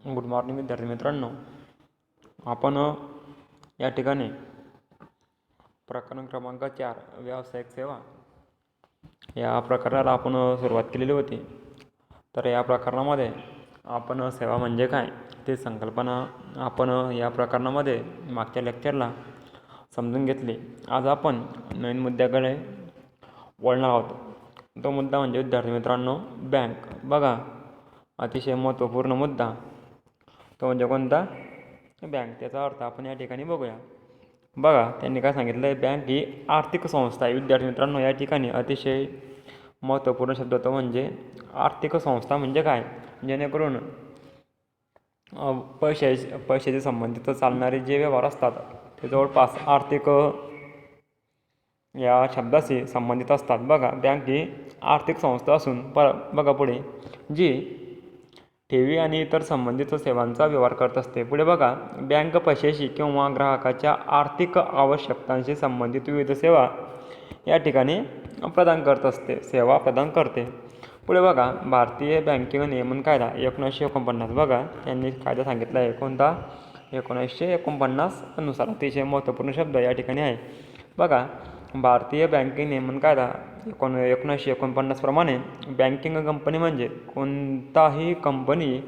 Good morning विद्यार्थी मित्रांनो. आपण या ठिकाणी प्रकरण क्रमांक 4 व्यावसायिक सेवा या प्रकरणाला आपण सुरुवात केलेली होती. तर या प्रकरणामध्ये आपण सेवा म्हणजे काय ते संकल्पना आपण या प्रकरणामध्ये मागच्या लेक्चरला समजून घेतली. आज आपण नवीन मुद्द्याकडे वळणार आहोत. तो मुद्दा म्हणजे विद्यार्थी मित्रांनो बँक. बघा, अतिशय महत्त्वपूर्ण मुद्दा तो म्हणजे कोणता? बँक. त्याचा अर्थ आपण या ठिकाणी बघूया. बघा, त्यांनी काय सांगितलं आहे, बँक ही आर्थिक संस्था आहे. विद्यार्थी मित्रांनो, या ठिकाणी अतिशय महत्त्वपूर्ण शब्द तो म्हणजे आर्थिक संस्था. म्हणजे काय? जेणेकरून पैशाशी संबंधित चालणारे जे व्यवहार असतात ते जवळपास आर्थिक या शब्दाशी संबंधित असतात. बघा, बँक ही आर्थिक संस्था असून बघा पुढे जी ठेवी आणि इतर संबंधित सेवांचा व्यवहार करत असते. पुढे बघा, बँक पैशाशी किंवा ग्राहकाच्या आर्थिक आवश्यकतांशी संबंधित विविध सेवा या ठिकाणी प्रदान करत असते, सेवा प्रदान करते. पुढे बघा, भारतीय बँकिंग नियमन कायदा 1949. बघा, त्यांनी कायदा सांगितला आहे कोणता? 1949 नुसार. अतिशय महत्त्वपूर्ण शब्द या ठिकाणी आहे. बघा, भारतीय बँकिंग नियमन कायदा 1949 प्रमाणे बँकिंग कंपनी म्हणजे कोणताही कंपनी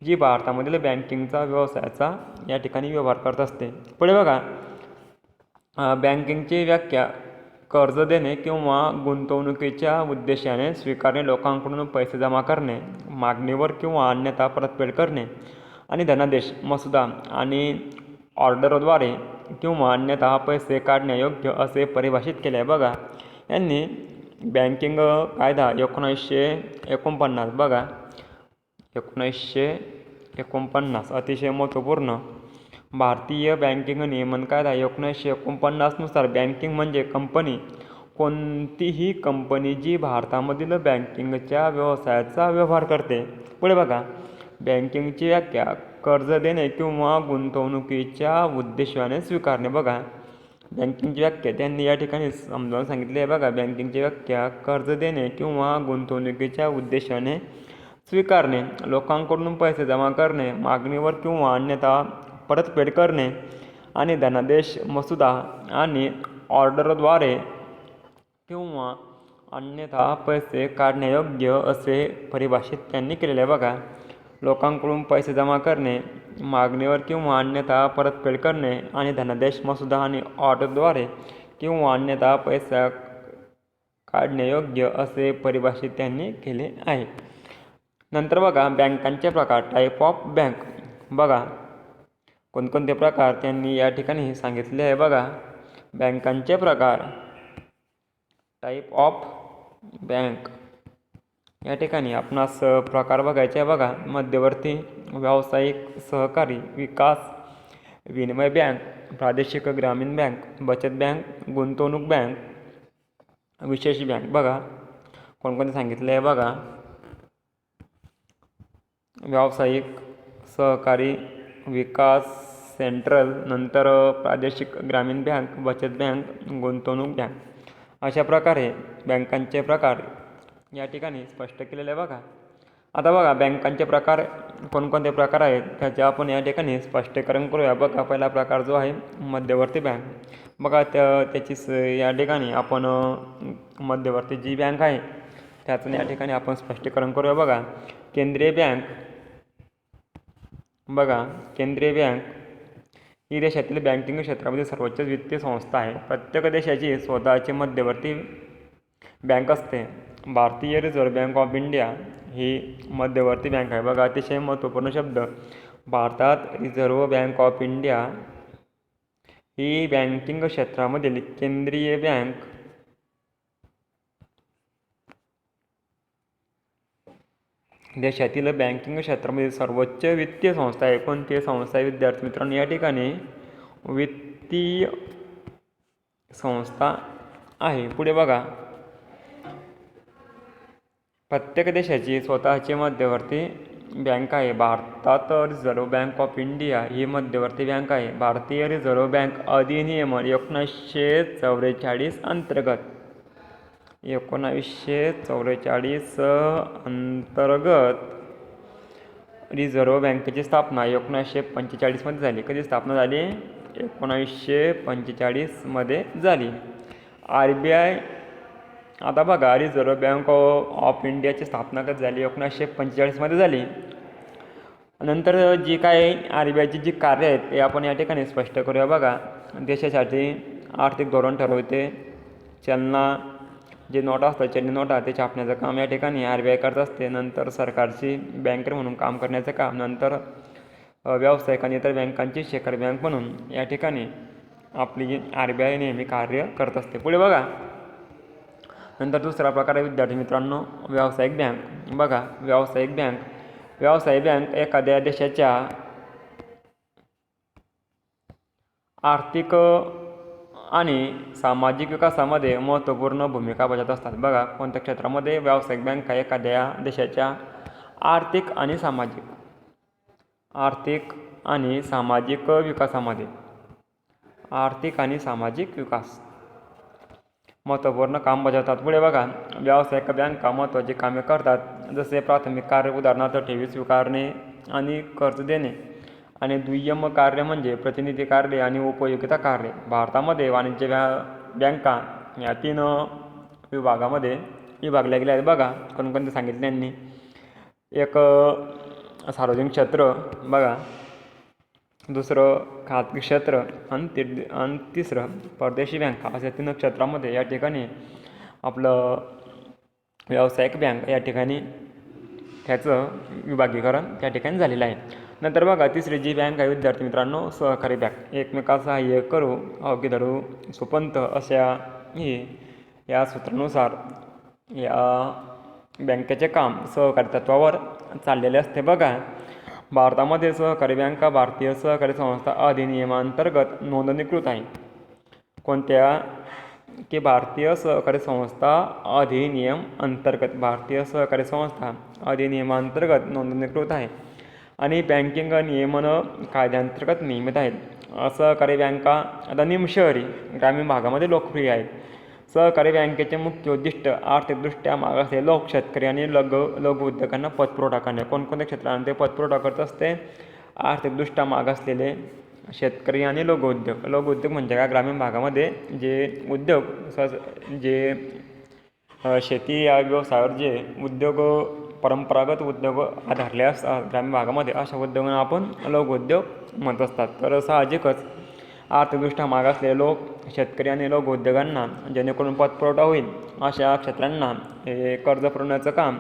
जी भारतामधील बँकिंगचा व्यवसायाचा या ठिकाणी व्यवहार करत असते. पुढे बघा, बँकिंगची व्याख्या कर्ज देणे किंवा गुंतवणुकीच्या उद्देशाने स्वीकारणे, लोकांकडून पैसे जमा करणे, मागणीवर किंवा अन्यथा परतफेड करणे आणि धनादेश, मसुदा आणि ऑर्डरद्वारे किंवा अन्यथा पैसे काढण्यायोग्य असे परिभाषित केले आहे. बघा, यांनी बँकिंग कायदा 1949. बघा, 1949 अतिशय महत्त्वपूर्ण. भारतीय बँकिंग नियमन कायदा 1949 नुसार बँकिंग म्हणजे कंपनी, कोणतीही कंपनी जी भारतामधील बँकिंगच्या व्यवसायाचा व्यवहार करते. पुढे बघा, बँकिंगची व्याख्या कर्ज देणे किंवा गुंतवणुकीच्या उद्देशाने स्वीकारणे. बघा, बँकिंगची व्याख्या त्यांनी या ठिकाणी समजावून सांगितले आहे. बघा, बँकिंगची व्याख्या कर्ज देणे किंवा गुंतवणुकीच्या उद्देशाने स्वीकारणे, लोकांकडून पैसे जमा करणे, मागणीवर किंवा अन्यथा परतफेड करणे आणि धनादेश, मसुदा आणि ऑर्डरद्वारे किंवा अन्यथा पैसे काढण्यायोग्य असे परिभाषित त्यांनी केलेले आहे. बघा, लोकांकडून पैसे जमा करणे, मागणीवर किंवा अन्यथा परतफेड करणे आणि धनादेश, मसुदा आणि ऑर्डरद्वारे किंवा अन्यथा पैसा काढण्यायोग्य असे परिभाषित त्यांनी केले आहे. नंतर बघा, बँकांचे प्रकार, टाईप ऑफ बँक. बघा, कोणकोणते प्रकार त्यांनी या ठिकाणी सांगितले आहे. बघा, बँकांचे प्रकार, टाईप ऑफ बँक या ठिकाणी आपणास प्रकार बघायचे आहे. बघा, मध्यवर्ती, व्यावसायिक, सहकारी, विकास, विनिमय बँक, प्रादेशिक ग्रामीण बँक, बचत बँक, गुंतवणूक बँक, विशेष बँक. बघा, कोणकोणते सांगितले आहे. बघा, व्यावसायिक, सहकारी, विकास, सेंट्रल, नंतर प्रादेशिक ग्रामीण बँक, बचत बँक, गुंतवणूक बँक. अशा प्रकारे बँकांचे प्रकार या ठिकाणी स्पष्ट केलेले आहे. बघा, आता बघा, बँकांचे प्रकार कोणकोणते प्रकार आहेत त्याचे आपण या ठिकाणी स्पष्टीकरण करूया. बघा, पहिला प्रकार जो आहे मध्यवर्ती बँक. बघा, त्याची या ठिकाणी आपण मध्यवर्ती जी बँक आहे त्याचं या ठिकाणी आपण स्पष्टीकरण करूया. बघा, केंद्रीय बँक. बघा, केंद्रीय बँक ही देशातील बँकिंग क्षेत्रामध्ये सर्वोच्च वित्तीय संस्था आहे. प्रत्येक देशाची स्वतःची मध्यवर्ती बँक असते. भारतीय रिझर्व्ह बँक ऑफ इंडिया ही मध्यवर्ती बँक आहे. बघा, अतिशय महत्त्वपूर्ण शब्द, भारतात reserve bank of India he banking क्षेत्रामधील केंद्रीय बँक देशातील बँकिंग क्षेत्रामध्ये सर्वोच्च वित्तीय संस्था आहे. कोणती संस्था आहे विद्यार्थी मित्रांनो? या ठिकाणी वित्तीय संस्था आहे. पुढे बघा, प्रत्येक देशाची स्वतःची मध्यवर्ती बँक आहे. भारतात रिझर्व्ह बँक ऑफ इंडिया ही मध्यवर्ती बँक आहे. भारतीय रिझर्व्ह बँक अधिनियम 1944 अंतर्गत 1944 अंतर्गत रिझर्व्ह बँकेची स्थापना 1945मध्ये झाली. कधी स्थापना झाली? 1945मध्ये झाली. RBI, आता बघा, रिझर्व्ह बँक ऑफ इंडियाची स्थापना कधी झाली? 1945मध्ये झाली. नंतर जी काय RBIची जी कार्य आहेत ते आपण या ठिकाणी स्पष्ट करूया. बघा, देशासाठी आर्थिक धोरण ठरवते, चलना जे नोटा असतात, चलनी नोटा, ते छापण्याचं काम या ठिकाणी RBI करत असते. नंतर सरकारची बँकर म्हणून काम करण्याचं काम. नंतर व्यावसायिक आणि इतर बँकांची शेखर बँक म्हणून या ठिकाणी आपली RBI नेहमी कार्य करत असते. पुढे बघा, नंतर दुसरा प्रकार आहे विद्यार्थी मित्रांनो, व्यावसायिक बँक. बघा, व्यावसायिक बँक एखाद्या देशाच्या आर्थिक आणि सामाजिक विकासामध्ये महत्त्वपूर्ण भूमिका बजावत असतात. बघा, कोणत्या क्षेत्रामध्ये? व्यावसायिक बँका एखाद्या देशाच्या आर्थिक आणि सामाजिक विकासामध्ये महत्त्वपूर्ण काम बजावतात. पुढे बघा, व्यावसायिक बँका महत्त्वाची कामे करतात, जसे प्राथमिक कार्य उदाहरणार्थ ठेवी स्वीकारणे आणि कर्ज देणे, आणि दुय्यम कार्य म्हणजे प्रतिनिधी कार्य आणि उपयोगिता कार्य. भारतामध्ये वाणिज्य बँका या 3 विभागामध्ये विभागल्या गेल्या आहेत. बघा, कोणकोणते सांगितले त्यांनी? एक सार्वजनिक क्षेत्र, बघा, दुसरं खाजगी क्षेत्र, आणि तिसरं परदेशी बँका. अशा 3 क्षेत्रामध्ये या ठिकाणी आपलं व्यावसायिक बँक या ठिकाणी त्याचं विभागीकरण त्या ठिकाणी झालेलं आहे. नंतर बघा, तिसरी जी बँक आहे विद्यार्थी मित्रांनो, सहकारी बँक. एकमेकास सहाय्य करू, अवघे धरू, सुपंथ अशा या सूत्रानुसार या बँकेचे काम सहकारी तत्वावर चाललेले असते. बघा, भारतामध्ये सहकारी बँका भारतीय सहकारी संस्था अधिनियमांतर्गत नोंदणीकृत आहे. कोणत्या? की भारतीय सहकारी संस्था अधिनियमांतर्गत नोंदणीकृत आहे आणि बँकिंग नियमन कायद्यांतर्गत नियमित आहेत. सहकारी बँका आता निमशहरी ग्रामीण भागामध्ये लोकप्रिय आहेत. सहकारी बँकेचे मुख्य उद्दिष्ट आर्थिकदृष्ट्या मागासलेले लोक, शेतकरी आणि लघु उद्योगांना पतपुरवठा करणे. कोणकोणत्या क्षेत्रांमध्ये पतपुरवठा करत असते? आर्थिकदृष्ट्या मागासलेले शेतकरी आणि लघु उद्योग म्हणजे काय? ग्रामीण भागामध्ये जे उद्योग, जे शेती या व्यवसायावर जे उद्योग, परंपरागत उद्योग आधारले असतात ग्रामीण भागामध्ये, अशा उद्योगांना आपण लघु उद्योग म्हणत असतात. तर साहजिकच आर्थिकदृष्ट्या मागासलेले लोक, शेतकरी आणि लघु उद्योगांना जेणेकरून पतपुरवठा होईल अशा क्षेत्रांना हे कर्ज पुरवण्याचं काम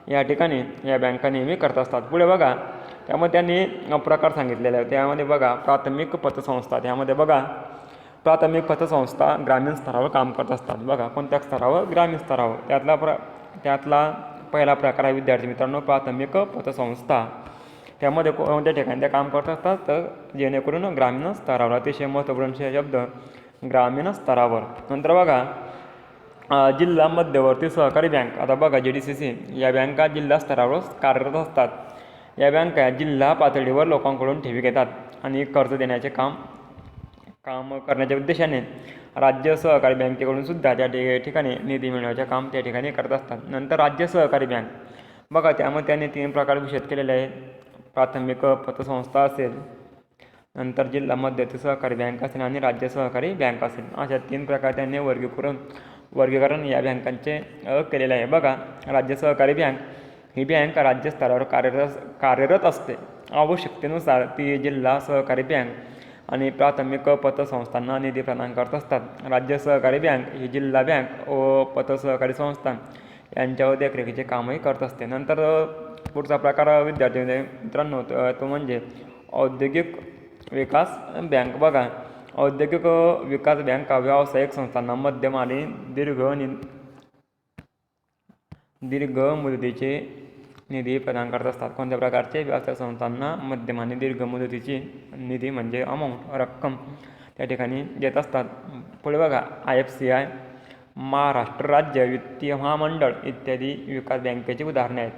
या ठिकाणी या बँका नेहमी करत असतात. पुढे बघा, त्यामध्ये त्यांनी प्रकार सांगितलेले आहे. त्यामध्ये बघा, प्राथमिक पतसंस्था. त्यामध्ये बघा, प्राथमिक पतसंस्था ग्रामीण स्तरावर काम करत असतात. बघा, कोणत्या स्तरावर? ग्रामीण स्तरावर. त्यातला पहिला प्रकार आहे विद्यार्थी मित्रांनो, प्राथमिक पतसंस्था. त्यामध्ये कोणत्या ठिकाणी त्या काम करत असतात? तर जेणेकरून ग्रामीण स्तरावर. अतिशय महत्त्वपूर्ण शब्द, ग्रामीण स्तरावर. नंतर बघा, जिल्हा मध्यवर्ती सहकारी बँक. आता बघा, JDCC या बँका जिल्हा स्तरावर कार्यरत असतात. या बँका जिल्हा पातळीवर लोकांकडून ठेवी घेतात आणि कर्ज देण्याचे काम करण्याच्या उद्देशाने राज्य सहकारी बँकेकडून सुद्धा त्या ठिकाणी निधी मिळवण्याचे काम त्या ठिकाणी करत असतात. नंतर राज्य सहकारी बँक. बघा, त्यामध्ये त्यांनी 3 प्रकार विषद केलेले आहेत. प्राथमिक पतसंस्था असेल, नंतर जिल्हा मध्यवर्ती सहकारी बँक असेल आणि राज्य सहकारी बँक असेल. अशा 3 प्रकार त्यांनी वर्गीकरण या बँकांचे केलेले आहे. बघा, राज्य सहकारी बँक ही बँक राज्य स्तरावर कार्यरत असते. आवश्यकतेनुसार ती जिल्हा सहकारी बँक आणि प्राथमिक पतसंस्थांना निधी प्रदान करत असतात. राज्य सहकारी बँक ही जिल्हा बँक व पतसहकारी संस्था यांच्यावर देखरेखीचे कामही करत असते. नंतर पुढचा प्रकार विद्यार्थी मित्रांनो, तो म्हणजे औद्योगिक विकास बँक. बघा, औद्योगिक विकास बँका व्यावसायिक संस्थांना मध्यम आणि दीर्घ मुदतीचे निधी प्रदान करत असतात. कोणत्या प्रकारचे? व्यावसायिक संस्थांना मध्यम आणि दीर्घ मुदतीची निधी म्हणजे अमाऊंट, रक्कम त्या ठिकाणी देत असतात. पुढे बघा, IFCI, महाराष्ट्र राज्य वित्तीय महामंडळ इत्यादी विकास बँकेची उदाहरणे आहेत.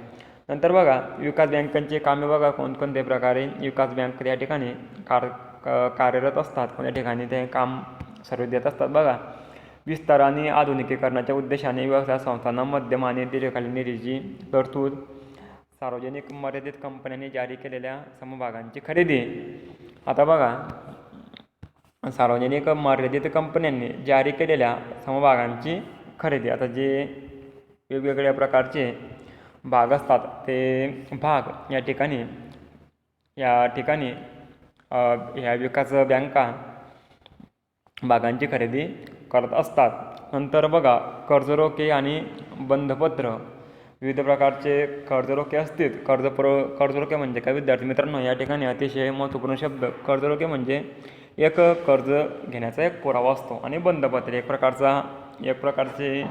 नंतर बघा, विकास बँकांची कामे. बघा, कोणकोणत्या प्रकारे विकास बँक त्या ठिकाणी कार्यरत असतात, कोणत्या ठिकाणी ते काम सर्व देत असतात. बघा, विस्तार आणि आधुनिकीकरणाच्या उद्देशाने व्यवसाय संस्थांना मध्यम आणि दीर्घकालीन निधीची तरतूद, सार्वजनिक मर्यादित कंपन्यांनी जारी केलेल्या समभागांची खरेदी. आता बघा, सार्वजनिक मर्यादित कंपन्यांनी जारी केलेल्या समभागांची खरेदी. आता जे वेगवेगळ्या प्रकारचे भाग असतात ते भाग या ठिकाणी ह्या विकास बँका भागांची खरेदी करत असतात. नंतर बघा, कर्जरोखे आणि बंधपत्र. विविध प्रकारचे कर्जरोखे असतील. कर्जरोखे म्हणजे काय विद्यार्थी मित्रांनो, या ठिकाणी अतिशय महत्त्वपूर्ण शब्द. कर्जरोखे म्हणजे एक कर्ज घेण्याचा एक पुरावा असतो आणि बंधपत्र एक प्रकारचे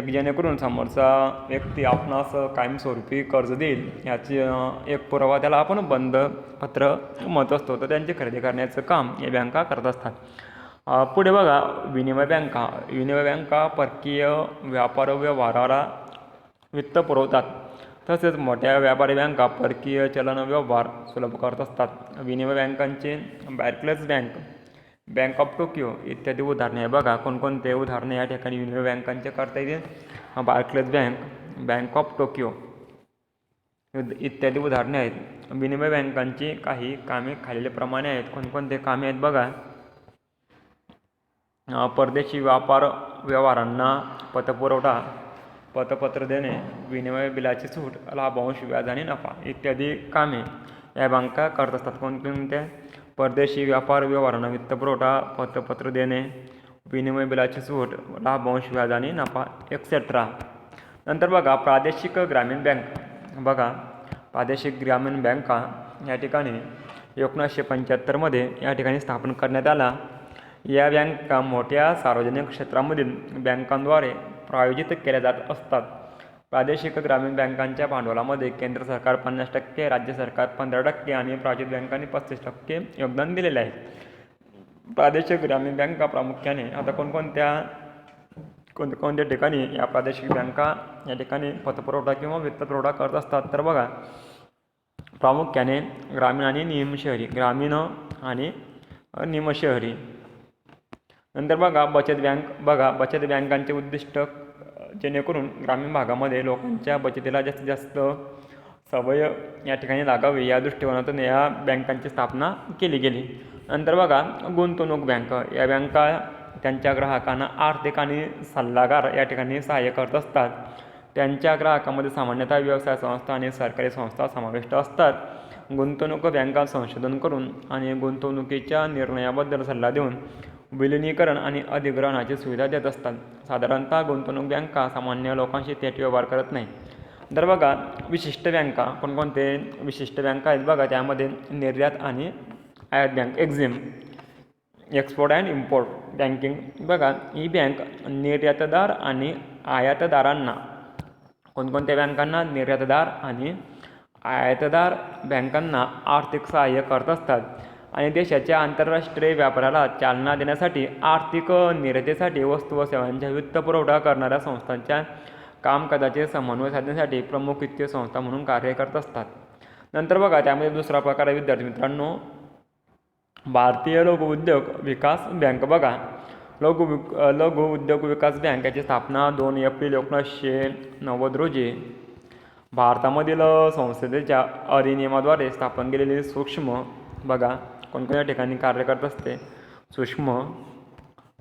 जेणेकरून समोरचा व्यक्ती आपणास कायमस्वरूपी कर्ज देईल याची एक पुरावा, त्याला आपण बंधपत्र म्हणत असतो. तर त्यांची खरेदी करण्याचं काम या बँका करत असतात. पुढे बघा, विनिमय बँका परकीय व्यापार व्यवहाराला वित्त पुरवतात. तसेच मोठ्या व्यापारी बँका परकीय चलन व्यवहार सुलभ करत असतात. विनिमय बँकांचे बार्क्लेज बँक, बँक ऑफ टोकियो इत्यादी उदाहरणे आहे. बघा, कोणकोणते उदाहरणे या ठिकाणी विनिमय बँकांचे करता येतील. बार्क्लेज बँक, बँक ऑफ टोकियो इत्यादी उदाहरणे आहेत. विनिमय बँकांची काही कामे खालीलप्रमाणे आहेत. कोणकोणते कामे आहेत बघा. परदेशी व्यापार व्यवहारांना पतपत्र देणे, विनिमय बिलाची सूट, लाभांश, व्याज आणि नफा इत्यादी कामे या बँका करत असतात. कोणकोणत्या? परदेशी व्यापार व्यवहारांना वित्तपुरवठा, पतपत्र देणे, विनिमय बिलाची सूट, लाभांश, व्याज आणि नफा एक्सेट्रा. नंतर बघा, प्रादेशिक ग्रामीण बँक. बघा, प्रादेशिक ग्रामीण बँका या ठिकाणी 1975मध्ये या ठिकाणी स्थापन करण्यात आला. या बँका मोठ्या सार्वजनिक क्षेत्रामधील बँकांद्वारे प्रायोजित केल्या जात असतात. प्रादेशिक ग्रामीण बँकांच्या भांडवलामध्ये केंद्र सरकार 50%, राज्य सरकार 15% आणि प्रायोजित बँकांनी 35% योगदान दिलेले आहे. प्रादेशिक ग्रामीण बँका प्रामुख्याने आता कोणत्या ठिकाणी या प्रादेशिक बँका या ठिकाणी पतपुरवठा किंवा वित्तपुरवठा करत असतात. तर बघा, प्रामुख्याने ग्रामीण आणि निमशहरी. नंतर बघा, बचत बचत बँकांचे उद्दिष्ट जेणेकरून ग्रामीण भागामध्ये लोकांच्या बचतीला जास्तीत जास्त सवय या ठिकाणी लागावी या दृष्टिकोनातून या बँकांची स्थापना केली गेली. नंतर बघा, गुंतवणूक बँक. या बँका त्यांच्या ग्राहकांना आर्थिक आणि सल्लागार या ठिकाणी सहाय्य करत असतात. त्यांच्या ग्राहकांमध्ये सामान्यतः व्यवसाय संस्था आणि सरकारी संस्था समाविष्ट असतात. गुंतवणूक बँका संशोधन करून आणि गुंतवणुकीच्या निर्णयाबद्दल सल्ला देऊन विलिनीकरण आणि अधिग्रहणाची सुविधा देत असतात. साधारणतः गुंतवणूक बँका सामान्य लोकांशी थेट व्यवहार करत नाही. तर बघा, विशिष्ट बँका. कोणकोणते विशिष्ट बँका आहेत बघा. त्यामध्ये निर्यात आणि आयात bank, export and import banking. बघा, ही बँक निर्यातदार आणि आयातदारांना, कोणकोणत्या बँकांना? निर्यातदार आणि आयातदार बँकांना आर्थिक सहाय्य करत असतात आणि देशाच्या आंतरराष्ट्रीय व्यापाराला चालना देण्यासाठी आर्थिक निर्यातीसाठी वस्तू व सेवांचा वित्तपुरवठा करणाऱ्या संस्थांच्या कामकाजाचे समन्वय साधण्यासाठी प्रमुख वित्तीय संस्था म्हणून कार्य करत असतात. नंतर बघा, त्यामध्ये दुसरा प्रकार आहे विद्यार्थी मित्रांनो, भारतीय लघु उद्योग विकास बँक. बघा, लघु उद्योग विकास बँक याची स्थापना 2 एप्रिल 1990 रोजी भारतामधील संसदेच्या अधिनियमाद्वारे स्थापन केलेली सूक्ष्म. बघा, कोणकोणत्या ठिकाणी कार्य करत असते? सूक्ष्म.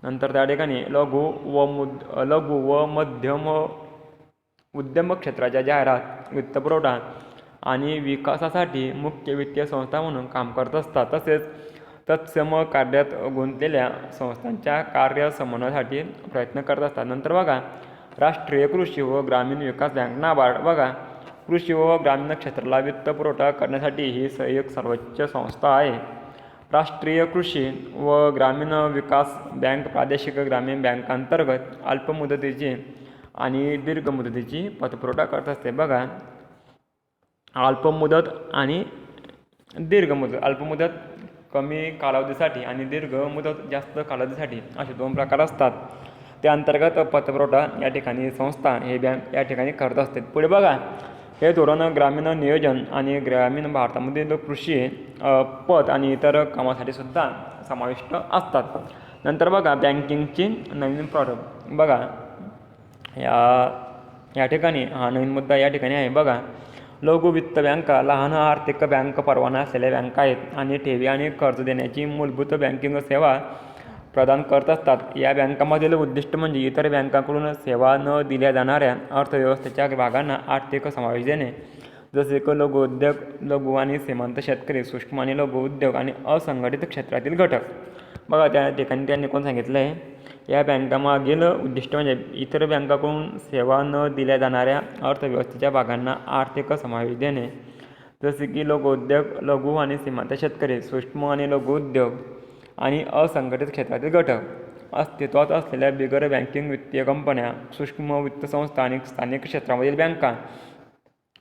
नंतर त्या ठिकाणी लघु व मध्यम उद्यम क्षेत्राच्या जाहिरात, वित्तपुरवठा आणि विकासासाठी मुख्य वित्तीय संस्था म्हणून काम करत असतात. तसेच तत्सम कार्यात गुंतलेल्या संस्थांच्या कार्य समन्वयासाठी प्रयत्न करत असतात. नंतर बघा, राष्ट्रीय कृषी व ग्रामीण विकास बँक, नाबार्ड. बघा, कृषी व ग्रामीण क्षेत्राला वित्तपुरवठा करण्यासाठी ही एक सर्वोच्च संस्था आहे. राष्ट्रीय कृषी व ग्रामीण विकास बँक प्रादेशिक ग्रामीण बँकांतर्गत अल्पमुदतीची आणि दीर्घ मुदतीची पतपुरवठा करत असते. बघा, अल्पमुदत आणि दीर्घ मुदत. अल्पमुदत कमी कालावधीसाठी आणि दीर्घ मुदत जास्त कालावधीसाठी असे 2 प्रकार असतात. त्या अंतर्गत पतपुरवठा या ठिकाणी संस्था हे बँक या ठिकाणी करत असते. पुढे बघा, हे धोरण ग्रामीण नियोजन आणि ग्रामीण भारतामधील कृषी, पत आणि इतर कामासाठी सुद्धा समाविष्ट असतात. नंतर बघा, बँकिंगची नवीन प्रॉडक्ट. बघा, या या ठिकाणी हा नवीन मुद्दा या ठिकाणी आहे बघा. लघु वित्त बँका लहान आर्थिक बँक परवाना असलेल्या बँका आहेत आणि ठेवी आणि कर्ज देण्याची मूलभूत बँकिंग सेवा प्रदान करत असतात. या बँकांमधील उद्दिष्ट म्हणजे इतर बँकांकडून सेवा न दिल्या जाणाऱ्या अर्थव्यवस्थेच्या भागांना आर्थिक समावेश देणे, जसे की लघु उद्योग, लघु आणि सीमांत शेतकरी, सूक्ष्म आणि लघु उद्योग आणि असंघटित क्षेत्रातील घटक. बघा त्या ठिकाणी त्यांनी कोण सांगितलं आहे, या बँकामागील उद्दिष्ट म्हणजे इतर बँकांकडून सेवा न दिल्या जाणाऱ्या अर्थव्यवस्थेच्या भागांना आर्थिक समावेश देणे, जसे की लघु उद्योग, लघु आणि सीमांत शेतकरी, सूक्ष्म आणि लघु उद्योग आणि असंघटित क्षेत्रातील घटक. अस्तित्वात असलेल्या बिगर बँकिंग वित्तीय कंपन्या, सूक्ष्म वित्त संस्था आणि स्थानिक क्षेत्रामधील बँका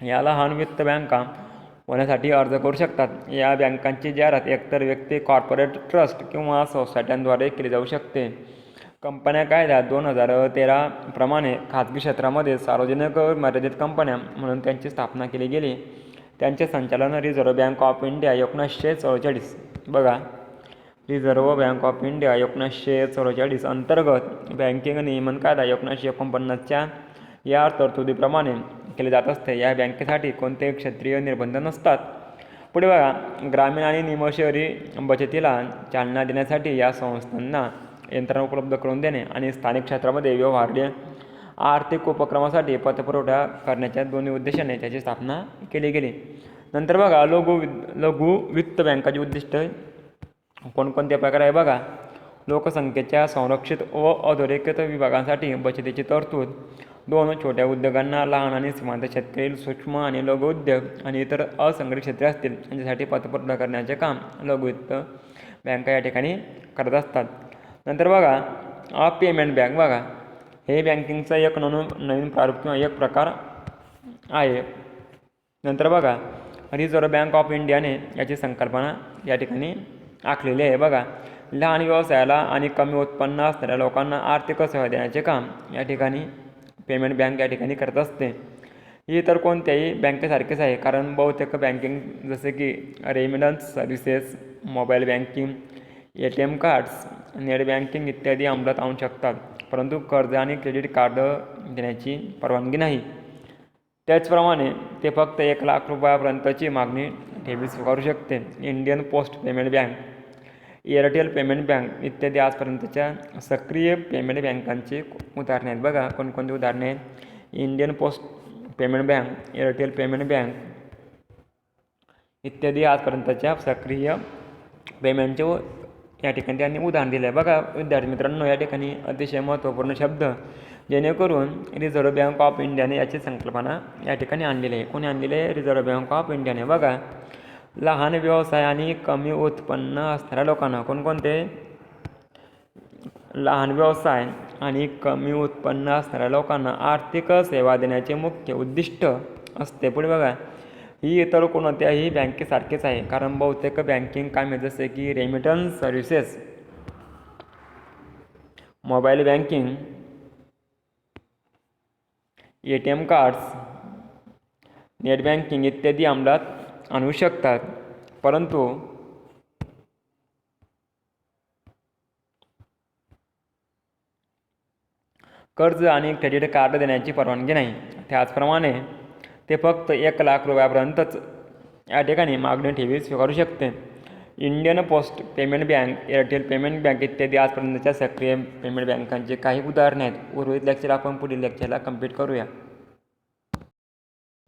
या लहान वित्त बँका होण्यासाठी अर्ज करू शकतात. या बँकांची जाहिरात एकतर व्यक्ती, कॉर्पोरेट, ट्रस्ट किंवा सोसायट्यांद्वारे केली जाऊ शकते. कंपन्या कायदा 2013 प्रमाणे खाजगी क्षेत्रामध्ये सार्वजनिक मर्यादित कंपन्या म्हणून त्यांची स्थापना केली गेली. त्यांचे संचालन रिझर्व्ह बँक ऑफ इंडिया 1944 बघा रिझर्व्ह बँक ऑफ इंडिया 1944 अंतर्गत बँकिंग नियमन कायदा 1949च्या या तरतुदीप्रमाणे केले जात असते. या बँकेसाठी कोणतेही क्षेत्रीय निर्बंध नसतात. पुढे बघा, ग्रामीण आणि निमशहरी बचतीला चालना देण्यासाठी या संस्थांना यंत्रणा उपलब्ध करून देणे आणि स्थानिक क्षेत्रामध्ये व्यवहार्य आर्थिक उपक्रमासाठी पतपुरवठा करण्याच्या दोन्ही उद्देशाने त्याची स्थापना केली गेली. नंतर बघा, लघु वित्त बँकाची उद्दिष्ट कोणकोणत्या प्रकार आहे बघा. लोकसंख्येच्या संरक्षित व अधोरेखित विभागांसाठी बचतीची तरतूद, 2 छोट्या उद्योगांना, लहान आणि सीमांत शेतकरी, सूक्ष्म आणि लघु उद्योग आणि इतर असंघटित क्षेत्रे असतील यांच्यासाठी पतपुरवठा करण्याचे काम लघु वित्त बँका या ठिकाणी करत असतात. नंतर बघा, पेमेंट बँक बघा, हे बँकिंगचा एक नवीन प्रारूप किंवा एक प्रकार आहे. नंतर बघा, रिझर्व्ह बँक ऑफ इंडियाने याची संकल्पना या ठिकाणी आखलेली आहे बघा. लहान व्यवसायाला आणि कमी उत्पन्न असणाऱ्या लोकांना आर्थिक सेवा देण्याचे काम या ठिकाणी पेमेंट बँक या ठिकाणी करत असते. ही तर कोणत्याही बँकेसारखेच आहे, कारण बहुतेक बँकिंग जसे की remittance services, mobile banking, ATM cards, net banking इत्यादी अंमलात आणू शकतात, परंतु कर्ज आणि क्रेडिट कार्ड देण्याची परवानगी नाही. त्याचप्रमाणे ते फक्त 1 लाख रुपयापर्यंतची मागणी ठेवी स्वीकारू शकते. Indian post payment bank, Airtel payment bank इत्यादी आजपर्यंतच्या सक्रिय पेमेंट बँकांची उदाहरणे आहेत बघा. कोणकोणती उदाहरणे आहेत? Indian post payment bank, Airtel payment bank इत्यादी आजपर्यंतच्या सक्रिय पेमेंटचे या ठिकाणी त्यांनी उदाहरण दिले आहे बघा. विद्यार्थी मित्रांनो, या ठिकाणी अतिशय महत्त्वपूर्ण शब्द, जेणेकरून रिझर्व्ह बँक ऑफ इंडियाने याची संकल्पना या ठिकाणी आणलेली आहे. कोणी आणलेली आहे? रिझर्व्ह बँक ऑफ इंडियाने बघा. लहान व्यवसाय आणि कमी उत्पन्न असणाऱ्या लोकांना, कोणकोणते? लहान व्यवसाय आणि कमी उत्पन्न असणाऱ्या लोकांना आर्थिक सेवा देण्याचे मुख्य उद्दिष्ट असते. पुढे बघा, ही इतर कोणत्याही बँकेसारखेच आहे, कारण बहुतेक बँकिंग कामे जसे की remittance services, mobile banking, ATM cards, net banking इत्यादी अंमलात आणू शकतात, परंतु कर्ज आणि क्रेडिट कार्ड देण्याची परवानगी नाही. त्याचप्रमाणे ते फक्त 1 लाख रुपयापर्यंतच या ठिकाणी मागणी ठेवी स्वीकारू शकते. Indian post payment bank, Airtel payment bank इत्यादी आजपर्यंतच्या सक्रिय पेमेंट बँकांचे काही उदाहरणे आहेत. उर्वरित लेक्चर आपण पुढील लेक्चरला कंप्लीट करूया.